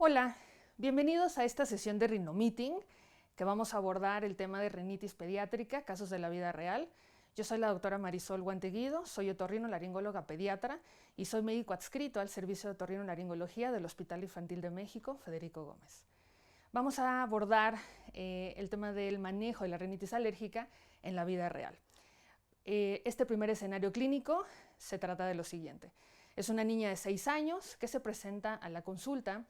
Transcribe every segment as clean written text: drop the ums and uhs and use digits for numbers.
Hola, bienvenidos a esta sesión de Rhinomeeting, que vamos a abordar el tema de rinitis pediátrica, casos de la vida real. Yo soy la doctora Marisol Guanteguido, soy otorrinolaringóloga pediatra y soy médico adscrito al Servicio de Otorrinolaringología del Hospital Infantil de México, Federico Gómez. Vamos a abordar el tema del manejo de la rinitis alérgica en la vida real. Este primer escenario clínico se trata de lo siguiente. Es una niña de 6 años que se presenta a la consulta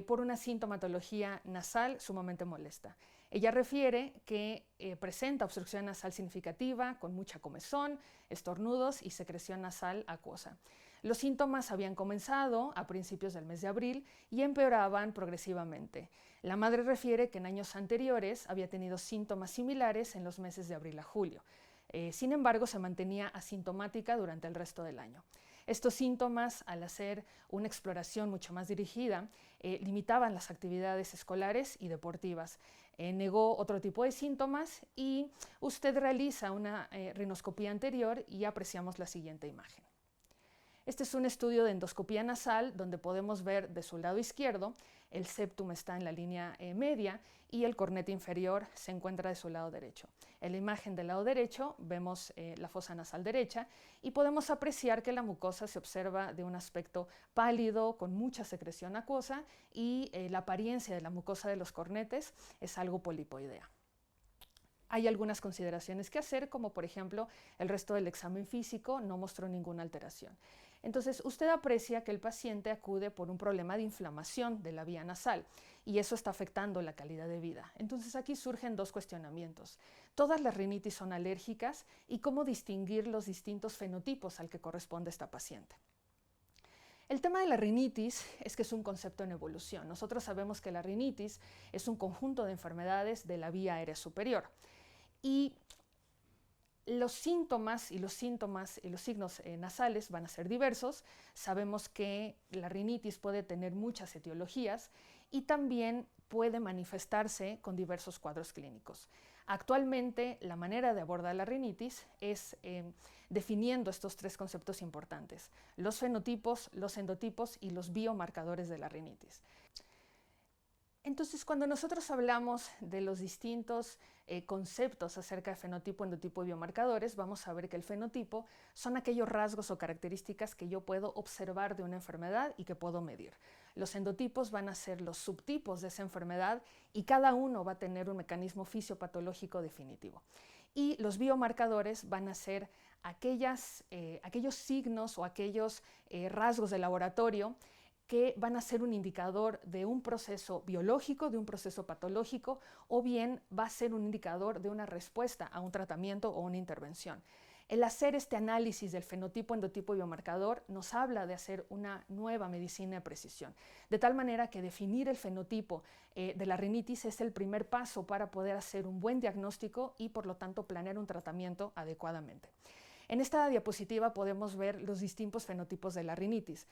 por una sintomatología nasal sumamente molesta. Ella refiere que presenta obstrucción nasal significativa con mucha comezón, estornudos y secreción nasal acuosa. Los síntomas habían comenzado a principios del mes de abril y empeoraban progresivamente. La madre refiere que en años anteriores había tenido síntomas similares en los meses de abril a julio. Sin embargo, se mantenía asintomática durante el resto del año. Estos síntomas, al hacer una exploración mucho más dirigida, limitaban las actividades escolares y deportivas. Negó otro tipo de síntomas y usted realiza una rinoscopía anterior y apreciamos la siguiente imagen. Este es un estudio de endoscopía nasal donde podemos ver de su lado izquierdo el septum está en la línea media y el cornete inferior se encuentra de su lado derecho. En la imagen del lado derecho vemos la fosa nasal derecha y podemos apreciar que la mucosa se observa de un aspecto pálido con mucha secreción acuosa y la apariencia de la mucosa de los cornetes es algo polipoidea. Hay algunas consideraciones que hacer, como por ejemplo el resto del examen físico no mostró ninguna alteración. Entonces usted aprecia que el paciente acude por un problema de inflamación de la vía nasal y eso está afectando la calidad de vida. Entonces aquí surgen dos cuestionamientos. ¿Todas las rinitis son alérgicas y cómo distinguir los distintos fenotipos al que corresponde esta paciente? El tema de la rinitis es que es un concepto en evolución. Nosotros sabemos que la rinitis es un conjunto de enfermedades de la vía aérea superior. Y los síntomas y los signos nasales van a ser diversos. Sabemos que la rinitis puede tener muchas etiologías y también puede manifestarse con diversos cuadros clínicos. Actualmente, la manera de abordar la rinitis es definiendo estos tres conceptos importantes: los fenotipos, los endotipos y los biomarcadores de la rinitis. Entonces, cuando nosotros hablamos de los distintos conceptos acerca de fenotipo, endotipo y biomarcadores, vamos a ver que el fenotipo son aquellos rasgos o características que yo puedo observar de una enfermedad y que puedo medir. Los endotipos van a ser los subtipos de esa enfermedad y cada uno va a tener un mecanismo fisiopatológico definitivo. Y los biomarcadores van a ser aquellos signos o aquellos rasgos de laboratorio que van a ser un indicador de un proceso biológico, de un proceso patológico, o bien va a ser un indicador de una respuesta a un tratamiento o una intervención. El hacer este análisis del fenotipo, endotipo y biomarcador nos habla de hacer una nueva medicina de precisión, de tal manera que definir el fenotipo de la rinitis es el primer paso para poder hacer un buen diagnóstico y por lo tanto planear un tratamiento adecuadamente. En esta diapositiva podemos ver los distintos fenotipos de la rinitis.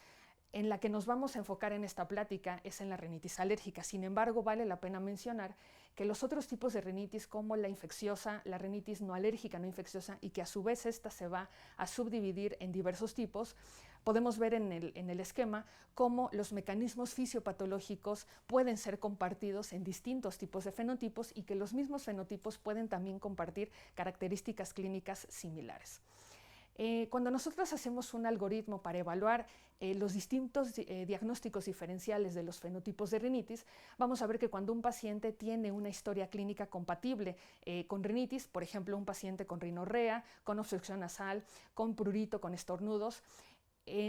En la que nos vamos a enfocar en esta plática es en la rinitis alérgica. Sin embargo, vale la pena mencionar que los otros tipos de rinitis, como la infecciosa, la rinitis no alérgica, no infecciosa, y que a su vez esta se va a subdividir en diversos tipos, podemos ver en el esquema cómo los mecanismos fisiopatológicos pueden ser compartidos en distintos tipos de fenotipos y que los mismos fenotipos pueden también compartir características clínicas similares. Cuando nosotros hacemos un algoritmo para evaluar los distintos diagnósticos diferenciales de los fenotipos de rinitis, vamos a ver que cuando un paciente tiene una historia clínica compatible con rinitis, por ejemplo, un paciente con rinorrea, con obstrucción nasal, con prurito, con estornudos,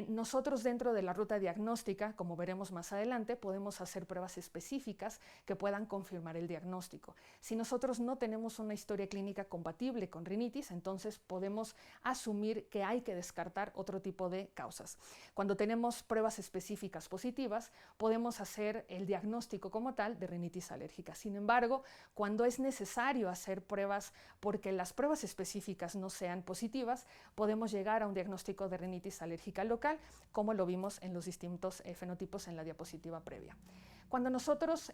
nosotros dentro de la ruta diagnóstica, como veremos más adelante, podemos hacer pruebas específicas que puedan confirmar el diagnóstico. Si nosotros no tenemos una historia clínica compatible con rinitis, entonces podemos asumir que hay que descartar otro tipo de causas. Cuando tenemos pruebas específicas positivas, podemos hacer el diagnóstico como tal de rinitis alérgica. Sin embargo, cuando es necesario hacer pruebas porque las pruebas específicas no sean positivas, podemos llegar a un diagnóstico de rinitis alérgica local, como lo vimos en los distintos fenotipos en la diapositiva previa. Cuando nosotros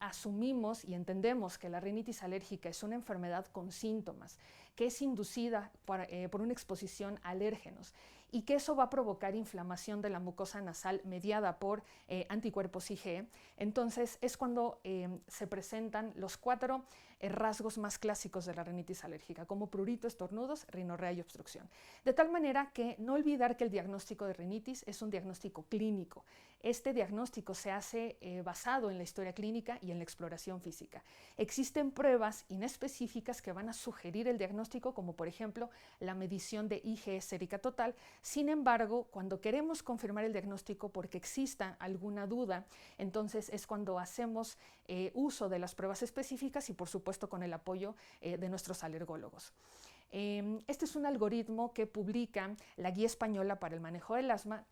asumimos y entendemos que la rinitis alérgica es una enfermedad con síntomas, que es inducida por una exposición a alérgenos y que eso va a provocar inflamación de la mucosa nasal mediada por anticuerpos IgE. Entonces es cuando se presentan los 4 rasgos más clásicos de la rinitis alérgica, como prurito, estornudos, rinorrea y obstrucción. De tal manera que no olvidar que el diagnóstico de rinitis es un diagnóstico clínico. Este diagnóstico se hace basado en la historia clínica y en la exploración física. Existen pruebas inespecíficas que van a sugerir el diagnóstico, como por ejemplo la medición de IgE sérica total. Sin embargo, cuando queremos confirmar el diagnóstico porque exista alguna duda, entonces es cuando hacemos uso de las pruebas específicas y por supuesto con el apoyo de nuestros alergólogos. Este es un algoritmo que publica la Guía Española para el Manejo del Asma.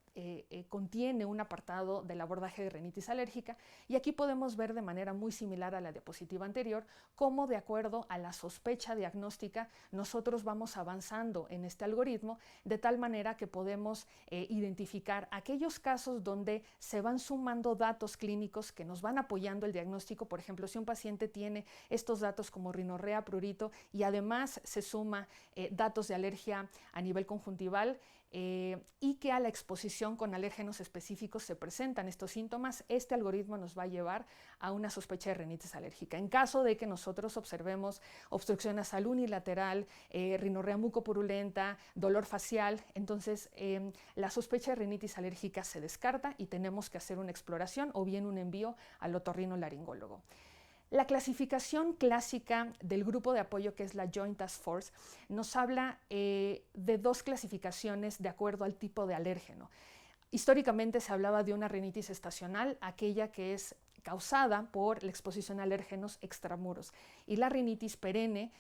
Contiene un apartado del abordaje de rinitis alérgica y aquí podemos ver de manera muy similar a la diapositiva anterior cómo de acuerdo a la sospecha diagnóstica nosotros vamos avanzando en este algoritmo de tal manera que podemos identificar aquellos casos donde se van sumando datos clínicos que nos van apoyando el diagnóstico. Por ejemplo, si un paciente tiene estos datos como rinorrea, prurito y además se suma datos de alergia a nivel conjuntival, y que a la exposición con alérgenos específicos se presentan estos síntomas, este algoritmo nos va a llevar a una sospecha de rinitis alérgica. En caso de que nosotros observemos obstrucción nasal unilateral, rinorrea mucopurulenta, dolor facial, entonces la sospecha de rinitis alérgica se descarta y tenemos que hacer una exploración o bien un envío al otorrinolaringólogo. La clasificación clásica del grupo de apoyo, que es la Joint Task Force, nos habla de 2 clasificaciones de acuerdo al tipo de alérgeno. Históricamente se hablaba de una rinitis estacional, aquella que es causada por la exposición a alérgenos extramuros, y la rinitis perenne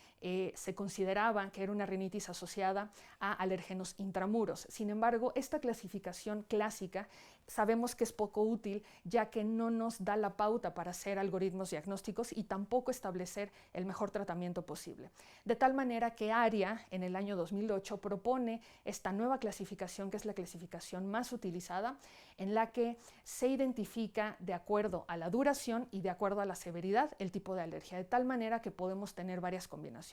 se consideraba que era una rinitis asociada a alérgenos intramuros. Sin embargo, esta clasificación clásica sabemos que es poco útil, ya que no nos da la pauta para hacer algoritmos diagnósticos y tampoco establecer el mejor tratamiento posible. De tal manera que ARIA en el año 2008 propone esta nueva clasificación, que es la clasificación más utilizada, en la que se identifica de acuerdo a la duración y de acuerdo a la severidad el tipo de alergia, de tal manera que podemos tener varias combinaciones.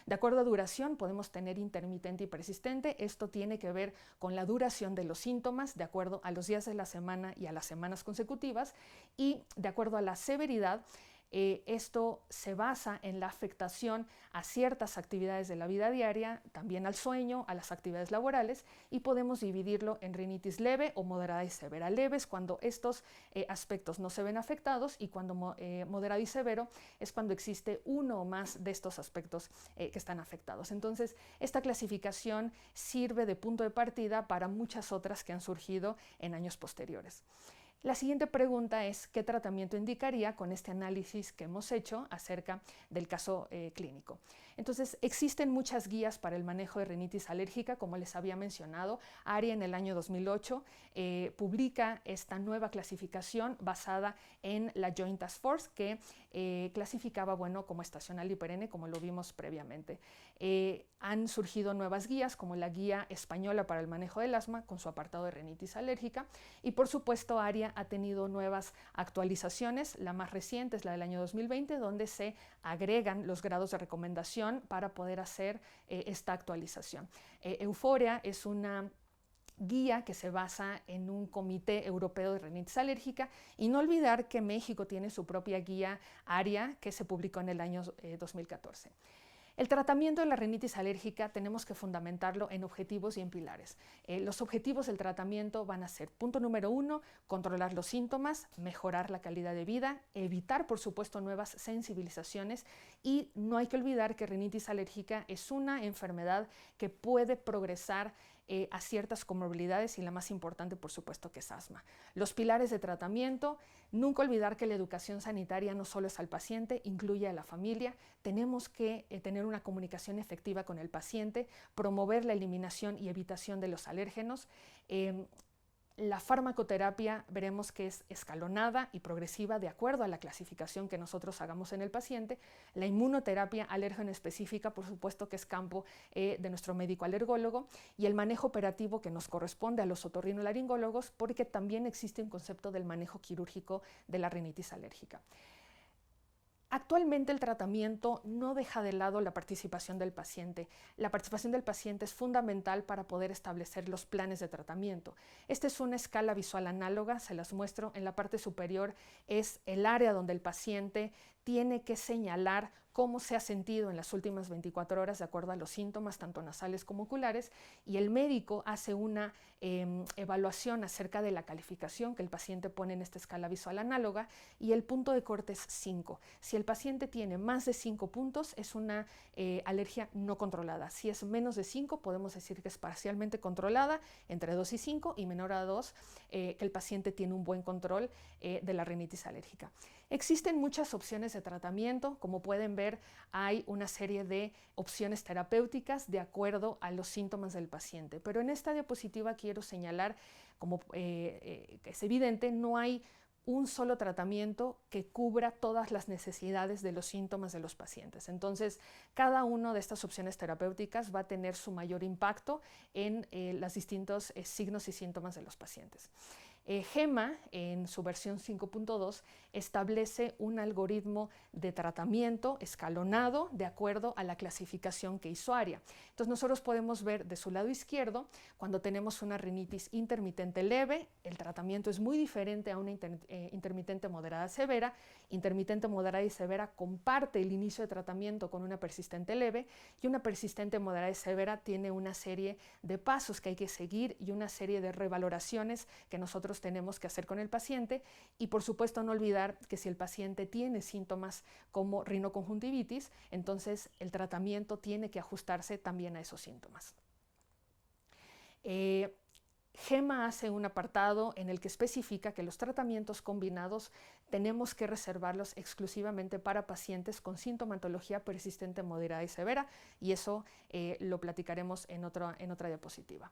De acuerdo a duración podemos tener intermitente y persistente. Esto tiene que ver con la duración de los síntomas de acuerdo a los días de la semana y a las semanas consecutivas, y de acuerdo a la severidad, esto se basa en la afectación a ciertas actividades de la vida diaria, también al sueño, a las actividades laborales, y podemos dividirlo en rinitis leve o moderada y severa. Leves cuando estos aspectos no se ven afectados, y cuando moderado y severo es cuando existe uno o más de estos aspectos que están afectados. Entonces, esta clasificación sirve de punto de partida para muchas otras que han surgido en años posteriores. La siguiente pregunta es: ¿qué tratamiento indicaría con este análisis que hemos hecho acerca del caso clínico? Entonces, existen muchas guías para el manejo de rinitis alérgica, como les había mencionado. ARIA en el año 2008 publica esta nueva clasificación basada en la Joint Task Force, que clasificaba, bueno, como estacional y perenne, como lo vimos previamente. Han surgido nuevas guías, como la Guía Española para el Manejo del Asma, con su apartado de rinitis alérgica, y por supuesto ARIA ha tenido nuevas actualizaciones. La más reciente es la del año 2020, donde se agregan los grados de recomendación para poder hacer esta actualización. Euforia es una guía que se basa en un comité europeo de rinitis alérgica, y no olvidar que México tiene su propia guía ARIA, que se publicó en el año 2014. El tratamiento de la rinitis alérgica tenemos que fundamentarlo en objetivos y en pilares. Los objetivos del tratamiento van a ser: punto número 1, controlar los síntomas, mejorar la calidad de vida, evitar, por supuesto, nuevas sensibilizaciones, y no hay que olvidar que rinitis alérgica es una enfermedad que puede progresar a ciertas comorbilidades, y la más importante, por supuesto, que es asma. Los pilares de tratamiento: nunca olvidar que la educación sanitaria no solo es al paciente, incluye a la familia. Tenemos que tener una comunicación efectiva con el paciente, promover la eliminación y evitación de los alérgenos. La farmacoterapia veremos que es escalonada y progresiva de acuerdo a la clasificación que nosotros hagamos en el paciente. La inmunoterapia alérgeno específica, por supuesto, que es campo de nuestro médico alergólogo, y el manejo operativo que nos corresponde a los otorrinolaringólogos, porque también existe un concepto del manejo quirúrgico de la rinitis alérgica. Actualmente el tratamiento no deja de lado la participación del paciente. La participación del paciente es fundamental para poder establecer los planes de tratamiento. Esta es una escala visual análoga, se las muestro. En la parte superior es el área donde el paciente tiene que señalar cómo se ha sentido en las últimas 24 horas de acuerdo a los síntomas, tanto nasales como oculares, y el médico hace una evaluación acerca de la calificación que el paciente pone en esta escala visual análoga, y el punto de corte es 5. Si el paciente tiene más de 5 puntos, es una alergia no controlada. Si es menos de 5, podemos decir que es parcialmente controlada, entre 2 y 5, y menor a 2, que el paciente tiene un buen control de la rinitis alérgica. Existen muchas opciones de tratamiento. Como pueden ver, hay una serie de opciones terapéuticas de acuerdo a los síntomas del paciente. Pero en esta diapositiva quiero señalar, como es evidente, no hay un solo tratamiento que cubra todas las necesidades de los síntomas de los pacientes. Entonces, cada una de estas opciones terapéuticas va a tener su mayor impacto en los distintos signos y síntomas de los pacientes. GEMA, en su versión 5.2, establece un algoritmo de tratamiento escalonado de acuerdo a la clasificación que hizo ARIA. Entonces nosotros podemos ver de su lado izquierdo, cuando tenemos una rinitis intermitente leve, el tratamiento es muy diferente a una intermitente moderada severa. Intermitente moderada y severa comparte el inicio de tratamiento con una persistente leve, y una persistente moderada y severa tiene una serie de pasos que hay que seguir y una serie de revaloraciones que nosotros tenemos que hacer con el paciente. Y por supuesto no olvidar que si el paciente tiene síntomas como rinoconjuntivitis, entonces el tratamiento tiene que ajustarse también a esos síntomas. GEMA hace un apartado en el que especifica que los tratamientos combinados tenemos que reservarlos exclusivamente para pacientes con sintomatología persistente, moderada y severa, y eso lo platicaremos en otra diapositiva.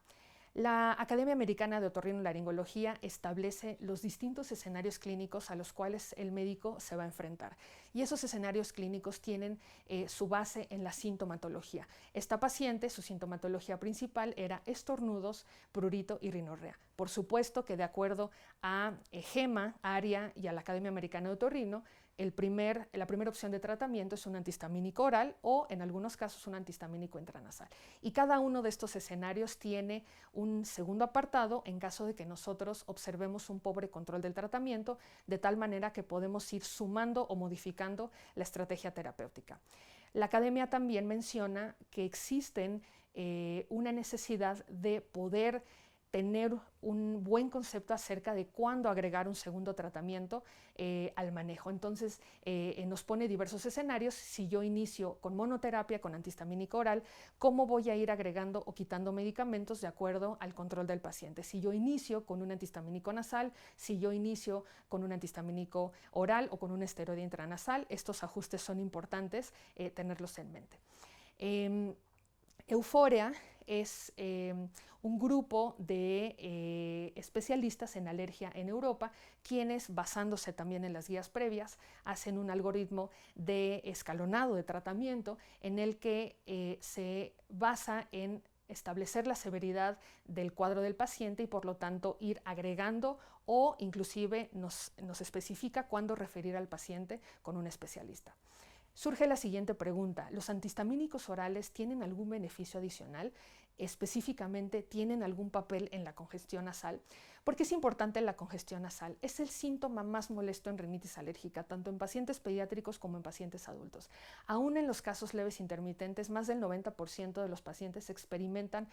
La Academia Americana de Otorrinolaringología establece los distintos escenarios clínicos a los cuales el médico se va a enfrentar, y esos escenarios clínicos tienen su base en la sintomatología. Esta paciente, su sintomatología principal era estornudos, prurito y rinorrea. Por supuesto que de acuerdo a GEMA, ARIA y a la Academia Americana de Otorrino, la primera opción de tratamiento es un antihistamínico oral o, en algunos casos, un antihistamínico intranasal. Y cada uno de estos escenarios tiene un segundo apartado en caso de que nosotros observemos un pobre control del tratamiento, de tal manera que podemos ir sumando o modificando la estrategia terapéutica. La academia también menciona que existen una necesidad de poder tener un buen concepto acerca de cuándo agregar un segundo tratamiento al manejo. Entonces nos pone diversos escenarios. Si yo inicio con monoterapia, con antihistamínico oral, ¿cómo voy a ir agregando o quitando medicamentos de acuerdo al control del paciente? Si yo inicio con un antihistamínico nasal, si yo inicio con un antihistamínico oral o con un esteroide intranasal, estos ajustes son importantes tenerlos en mente. Euphoria es un grupo de especialistas en alergia en Europa, quienes, basándose también en las guías previas, hacen un algoritmo de escalonado de tratamiento en el que se basa en establecer la severidad del cuadro del paciente y por lo tanto ir agregando o inclusive nos especifica cuándo referir al paciente con un especialista. Surge la siguiente pregunta: ¿los antihistamínicos orales tienen algún beneficio adicional? Específicamente, ¿tienen algún papel en la congestión nasal? ¿Por qué es importante la congestión nasal? Es el síntoma más molesto en rinitis alérgica, tanto en pacientes pediátricos como en pacientes adultos. Aún en los casos leves intermitentes, más del 90% de los pacientes experimentan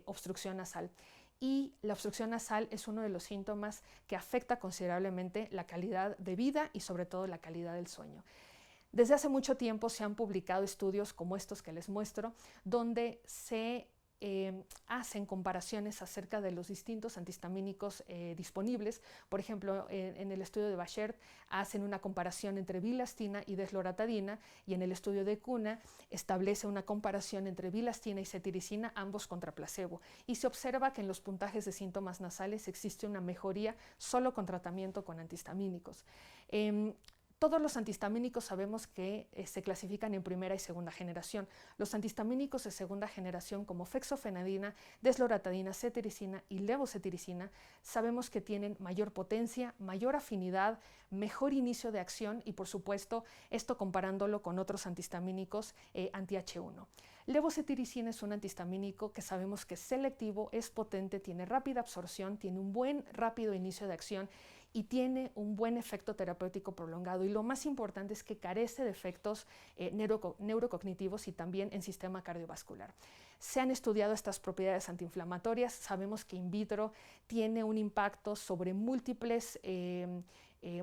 obstrucción nasal. Y la obstrucción nasal es uno de los síntomas que afecta considerablemente la calidad de vida y sobre todo la calidad del sueño. Desde hace mucho tiempo se han publicado estudios como estos que les muestro, donde se hacen comparaciones acerca de los distintos antihistamínicos disponibles. Por ejemplo, en el estudio de Bashert hacen una comparación entre bilastina y desloratadina, y en el estudio de Cuna establece una comparación entre bilastina y cetiricina, ambos contra placebo, y se observa que en los puntajes de síntomas nasales existe una mejoría solo con tratamiento con antihistamínicos. Todos los antihistamínicos sabemos que se clasifican en primera y segunda generación. Los antihistamínicos de segunda generación como fexofenadina, desloratadina, cetiricina y levocetiricina sabemos que tienen mayor potencia, mayor afinidad, mejor inicio de acción y por supuesto esto comparándolo con otros antihistamínicos anti-H1. Levocetiricina es un antihistamínico que sabemos que es selectivo, es potente, tiene rápida absorción, tiene un buen rápido inicio de acción y tiene un buen efecto terapéutico prolongado. Y lo más importante es que carece de efectos neurocognitivos y también en sistema cardiovascular. Se han estudiado estas propiedades antiinflamatorias, sabemos que in vitro tiene un impacto sobre múltiples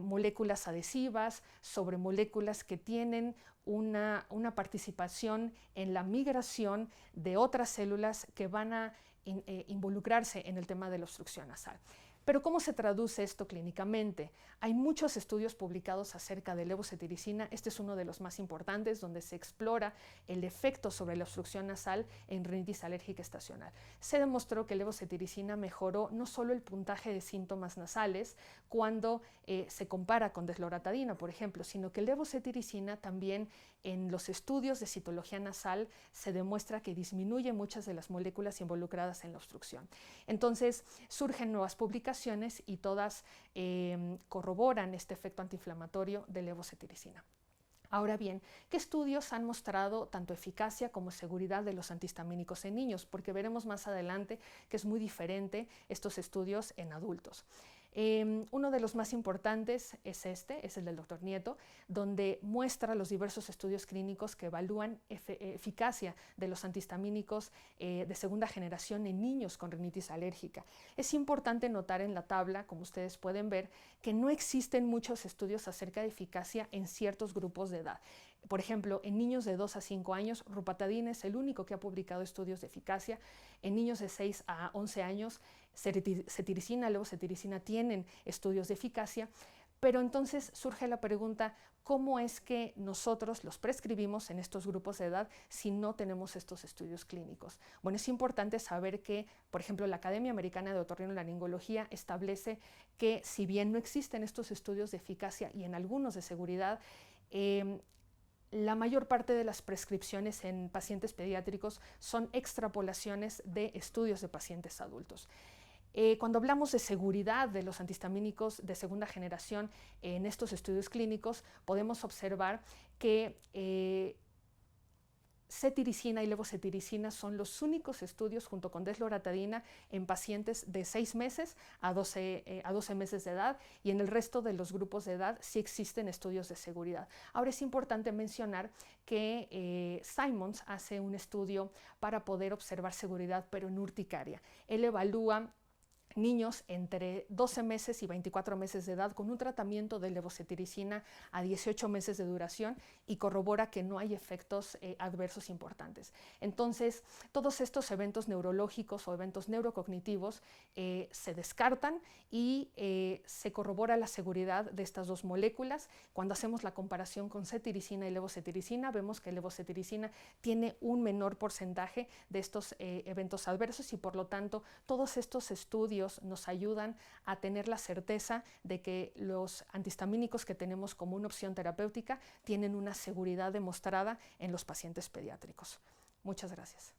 moléculas adhesivas, sobre moléculas que tienen una participación en la migración de otras células que van a involucrarse en el tema de la obstrucción nasal. Pero ¿cómo se traduce esto clínicamente? Hay muchos estudios publicados acerca de levocetiricina. Este es uno de los más importantes, donde se explora el efecto sobre la obstrucción nasal en rinitis alérgica estacional. Se demostró que levocetiricina mejoró no solo el puntaje de síntomas nasales cuando se compara con desloratadina, por ejemplo, sino que levocetiricina también en los estudios de citología nasal se demuestra que disminuye muchas de las moléculas involucradas en la obstrucción. Entonces surgen nuevas publicaciones y todas corroboran este efecto antiinflamatorio de levocetiricina. Ahora bien, ¿qué estudios han mostrado tanto eficacia como seguridad de los antihistamínicos en niños? Porque veremos más adelante que es muy diferente estos estudios en adultos. Uno de los más importantes es el del doctor Nieto, donde muestra los diversos estudios clínicos que evalúan eficacia de los antihistamínicos de segunda generación en niños con rinitis alérgica. Es importante notar en la tabla, como ustedes pueden ver, que no existen muchos estudios acerca de eficacia en ciertos grupos de edad. Por ejemplo, en niños de 2 a 5 años, rupatadina es el único que ha publicado estudios de eficacia. En niños de 6 a 11 años, cetiricina, levocetiricina tienen estudios de eficacia, pero entonces surge la pregunta, ¿cómo es que nosotros los prescribimos en estos grupos de edad si no tenemos estos estudios clínicos? Bueno, es importante saber que, por ejemplo, la Academia Americana de Otorrinolaringología establece que si bien no existen estos estudios de eficacia y en algunos de seguridad, la mayor parte de las prescripciones en pacientes pediátricos son extrapolaciones de estudios de pacientes adultos. Cuando hablamos de seguridad de los antihistamínicos de segunda generación en estos estudios clínicos, podemos observar que cetiricina y levocetiricina son los únicos estudios junto con desloratadina en pacientes de 6 meses a 12 meses de edad, y en el resto de los grupos de edad sí existen estudios de seguridad. Ahora es importante mencionar que Simons hace un estudio para poder observar seguridad, pero en urticaria. Él evalúa niños entre 12 meses y 24 meses de edad con un tratamiento de levocetiricina a 18 meses de duración y corrobora que no hay efectos adversos importantes. Entonces, todos estos eventos neurológicos o eventos neurocognitivos se descartan y se corrobora la seguridad de estas dos moléculas. Cuando hacemos la comparación con cetiricina y levocetiricina, vemos que levocetiricina tiene un menor porcentaje de estos eventos adversos y por lo tanto todos estos estudios nos ayudan a tener la certeza de que los antihistamínicos que tenemos como una opción terapéutica tienen una seguridad demostrada en los pacientes pediátricos. Muchas gracias.